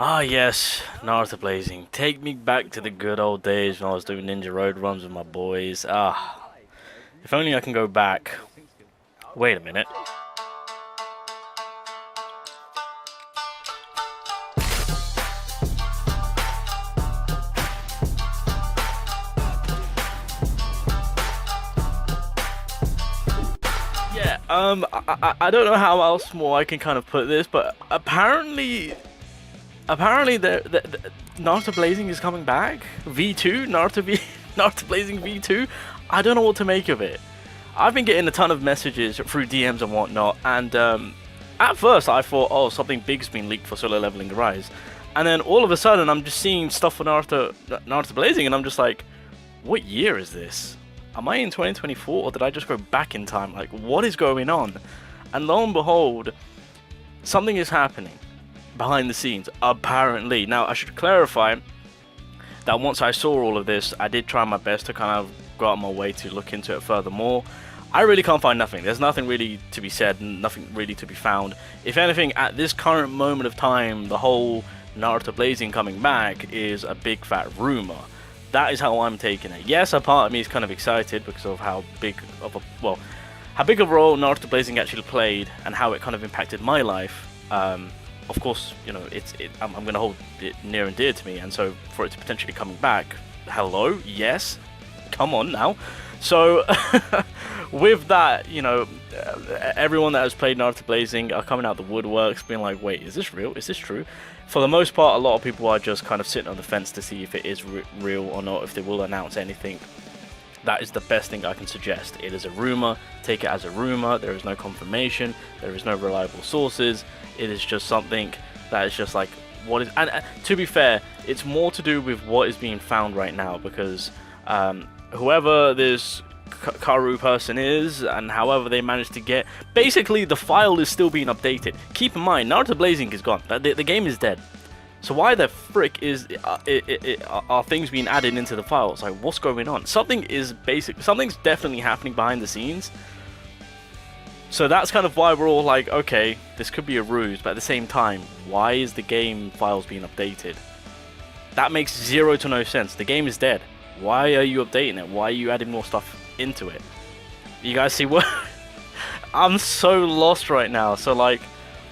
Ah yes, Naruto Blazing. Take me back to the good old days when I was doing Ninja Road runs with my boys. Ah, if only I can go back. Wait a minute. Yeah, I don't know how else more I can kind of put this, but apparently the Naruto Blazing is coming back. V2, Naruto Blazing V2. I don't know what to make of it. I've been getting a ton of messages through DMs and whatnot, and at first I thought, oh, something big's been leaked for Solo Leveling Rise, and then all of a sudden I'm just seeing stuff for Naruto Blazing, and I'm just like, what year is this? Am I in 2024, or did I just go back in time? Like, what is going on? And lo and behold, something is happening behind the scenes, apparently. Now, I should clarify that once I saw all of this, I did try my best to kind of go out of my way to look into it furthermore. I really can't find nothing. There's nothing really to be said, nothing really to be found. If anything, at this current moment of time, the whole Naruto Blazing coming back is a big fat rumor. That is how I'm taking it. Yes, a part of me is kind of excited because of how big of a role Naruto Blazing actually played and how it kind of impacted my life. Of course, you know, I'm going to hold it near and dear to me, and so for it to potentially coming back, hello, yes, come on now. So with that, you know, everyone that has played Naruto Blazing are coming out the woodworks, being like, wait, is this real? Is this true? For the most part, a lot of people are just kind of sitting on the fence to see if it is real or not, if they will announce anything. That is the best thing I can suggest. It is a rumor. Take it as a rumor. There is no confirmation. There is no reliable sources. It is just something that is just like what is. And to be fair, it's more to do with what is being found right now, because whoever this Karu person is, and however they managed to get, basically the file is still being updated. Keep in mind, Naruto Blazing is gone. The game is dead. So why the frick are things being added into the files? Like, what's going on? Something's definitely happening behind the scenes. So that's kind of why we're all like, okay, this could be a ruse, but at the same time, why is the game files being updated? That makes zero to no sense. The game is dead. Why are you updating it? Why are you adding more stuff into it? You guys see what? I'm so lost right now. So like,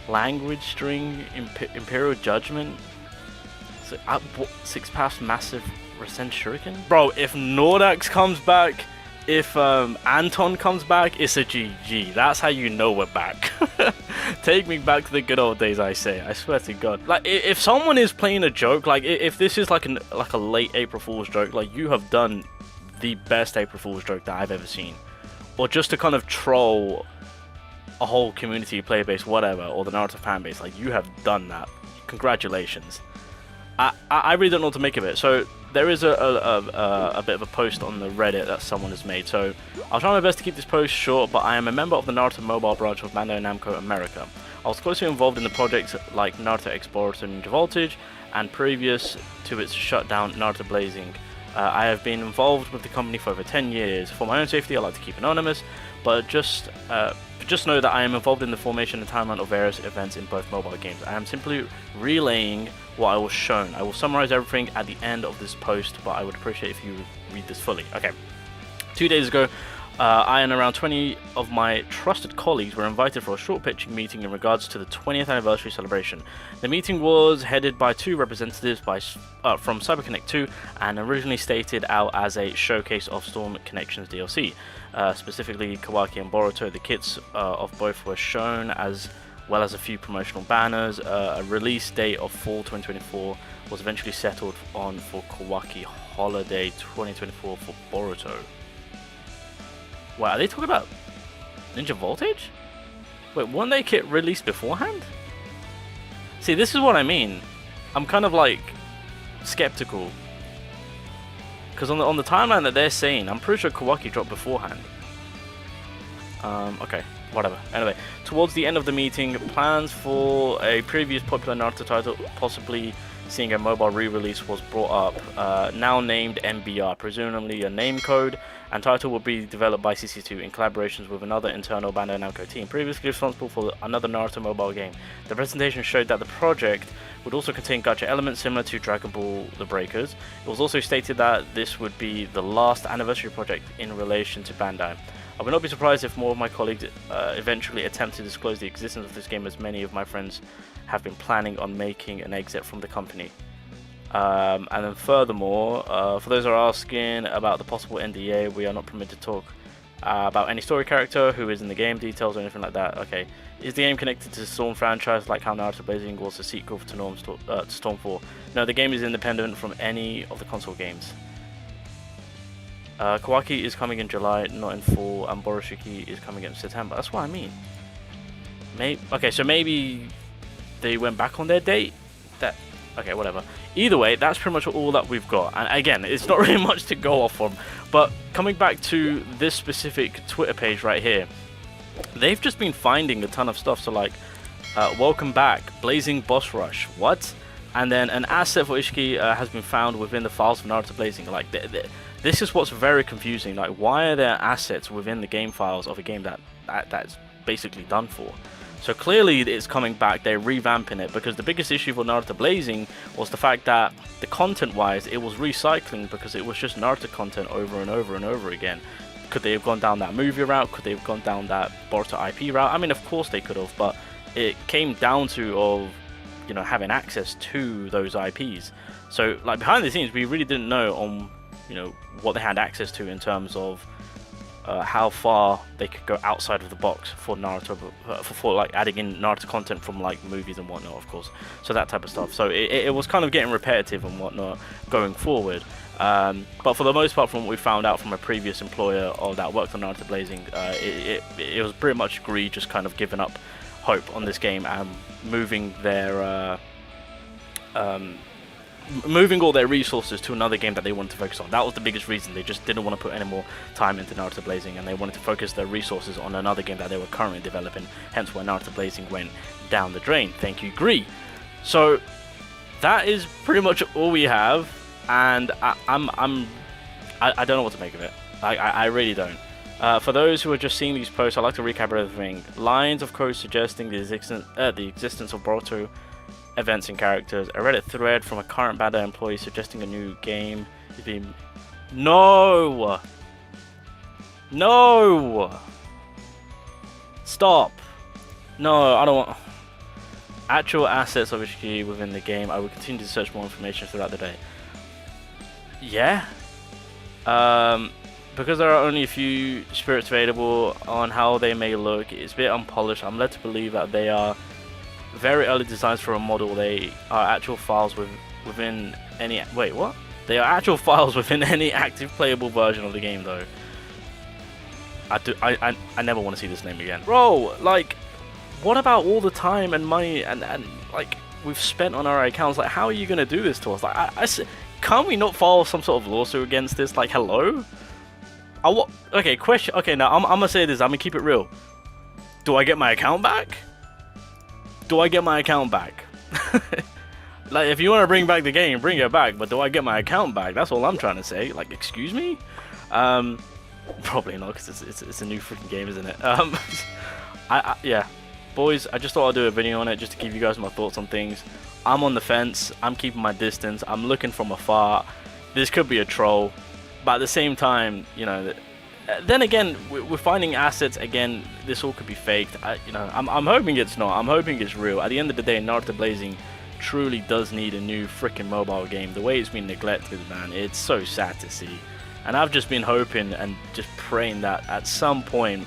language string, Imperial Judgment, 6-pass massive Rasen Shuriken? Bro, if Nordax comes back, if Anton comes back, it's a GG. That's how you know we're back. Take me back to the good old days, I say. I swear to God. Like, if someone is playing a joke, like if this is like a late April Fool's joke, like you have done the best April Fool's joke that I've ever seen, or just to kind of troll a whole community, player base, whatever, or the Naruto fan base, like you have done that. Congratulations. I really don't know what to make of it. So there is a bit of a post on the Reddit that someone has made. So I'll try my best to keep this post short, but I am a member of the Naruto mobile branch of Bandai Namco America. I was closely involved in the projects like Naruto X Boruto Ninja Voltage, and previous to its shutdown, Naruto Blazing. I have been involved with the company for over 10 years. For my own safety, I like to keep anonymous, but just know that I am involved in the formation and timeline of various events in both mobile games. I am simply relaying what I was shown. I will summarize everything at the end of this post, but I would appreciate if you read this fully. Okay. 2 days ago, I and around 20 of my trusted colleagues were invited for a short pitching meeting in regards to the 20th anniversary celebration. The meeting was headed by two representatives from CyberConnect 2 and originally stated out as a showcase of Storm Connections DLC. Specifically, Kawaki and Boruto, the kits of both were shown, as well as a few promotional banners. A release date of fall 2024 was eventually settled on for Kawaki Holiday 2024 for Boruto. Wow, are they talking about Ninja Voltage? Wait, weren't they kit released beforehand? See, this is what I mean. I'm kind of like skeptical, because on the timeline that they're saying, I'm pretty sure Kawaki dropped beforehand. Okay. whatever. Anyway, towards the end of the meeting, plans for a previous popular Naruto title, possibly seeing a mobile re-release, was brought up, now named MBR, presumably a name code, and title will be developed by CC2 in collaborations with another internal Bandai Namco team, previously responsible for another Naruto mobile game. The presentation showed that the project would also contain gacha elements similar to Dragon Ball The Breakers. It was also stated that this would be the last anniversary project in relation to Bandai. I would not be surprised if more of my colleagues eventually attempt to disclose the existence of this game, as many of my friends have been planning on making an exit from the company. And then furthermore, for those who are asking about the possible NDA, we are not permitted to talk about any story character, who is in the game, details, or anything like that. Okay. Is the game connected to the Storm franchise, like how Naruto Blazing was a sequel to Storm 4? No, the game is independent from any of the console games. Kawaki is coming in July, not in fall, and Boroshiki is coming in September. That's what I mean. Okay, so maybe they went back on their date? Okay, whatever. Either way, that's pretty much all that we've got. And again, it's not really much to go off from. But coming back to this specific Twitter page right here, they've just been finding a ton of stuff. So like, welcome back, Blazing Boss Rush. What? And then an asset for Ishiki has been found within the files of Naruto Blazing. Like, this is what's very confusing. Like, why are there assets within the game files of a game that's basically done for? So clearly it's coming back, they're revamping it, because the biggest issue for Naruto Blazing was the fact that the content-wise, it was recycling, because it was just Naruto content over and over and over again. Could they have gone down that movie route? Could they have gone down that Boruto IP route? I mean, of course they could have, but it came down to having access to those IPs. So like behind the scenes, we really didn't know on what they had access to in terms of how far they could go outside of the box for Naruto, for like adding in Naruto content from like movies and whatnot, of course. So that type of stuff. So it was kind of getting repetitive and whatnot going forward. But for the most part, from what we found out from a previous employer that worked on Naruto Blazing, it was pretty much Greed just kind of giving up hope on this game and moving their moving all their resources to another game that they wanted to focus on. That was the biggest reason. They just didn't want to put any more time into Naruto Blazing, and they wanted to focus their resources on another game that they were currently developing, hence why Naruto Blazing went down the drain. Thank you, Gree. So that is pretty much all we have, and I don't know what to make of it. I really don't. For those who are just seeing these posts, I'd like to recap everything. Lines of code suggesting the existence of Boruto events and characters. A Reddit thread from a current Bandai employee suggesting a new game is being... No! Stop! No, I don't want... Actual assets of Ishiki within the game. I will continue to search more information throughout the day. Yeah? Because there are only a few spirits available on how they may look, it's a bit unpolished. I'm led to believe that they are very early designs for a model. They are actual files within any... Wait, what? They are actual files within any active playable version of the game, though. I never want to see this name again. Bro, like, what about all the time and money and like, we've spent on our accounts? Like, how are you going to do this to us? Like, can't we not file some sort of lawsuit against this? Like, hello? Okay, question. Okay, now I'm gonna say this. I'm gonna keep it real. Do I get my account back? Like, if you want to bring back the game, bring it back. But do I get my account back? That's all I'm trying to say. Like, excuse me? Probably not, because it's a new freaking game, isn't it? Yeah, boys. I just thought I'd do a video on it just to give you guys my thoughts on things. I'm on the fence. I'm keeping my distance. I'm looking from afar. This could be a troll. But at the same time, then again, we're finding assets again. This all could be faked. I'm hoping it's not. I'm hoping it's real. At the end of the day, Naruto Blazing truly does need a new freaking mobile game. The way it's been neglected, man, it's so sad to see. And I've just been hoping and just praying that at some point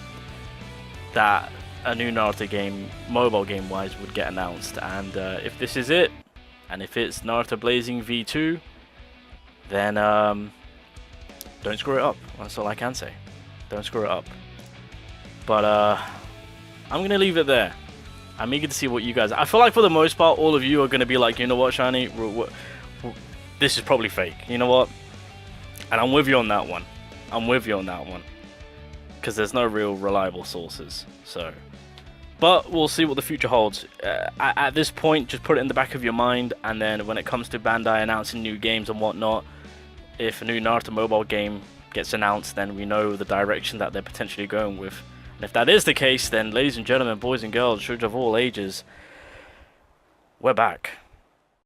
that a new Naruto game, mobile game wise, would get announced. And if this is it, and if it's Naruto Blazing V2, then don't screw it up. That's all I can say. Don't screw it up. But I'm gonna leave it there. I'm eager to see what you guys... I feel like for the most part, all of you are gonna be like, you know what, Shiny? This is probably fake. You know what? And I'm with you on that one. because there's no real reliable sources. So, but we'll see what the future holds. At this point, just put it in the back of your mind, and then when it comes to Bandai announcing new games and whatnot, if a new Naruto mobile game gets announced, then we know the direction that they're potentially going with. And if that is the case, then ladies and gentlemen, boys and girls, children of all ages, we're back.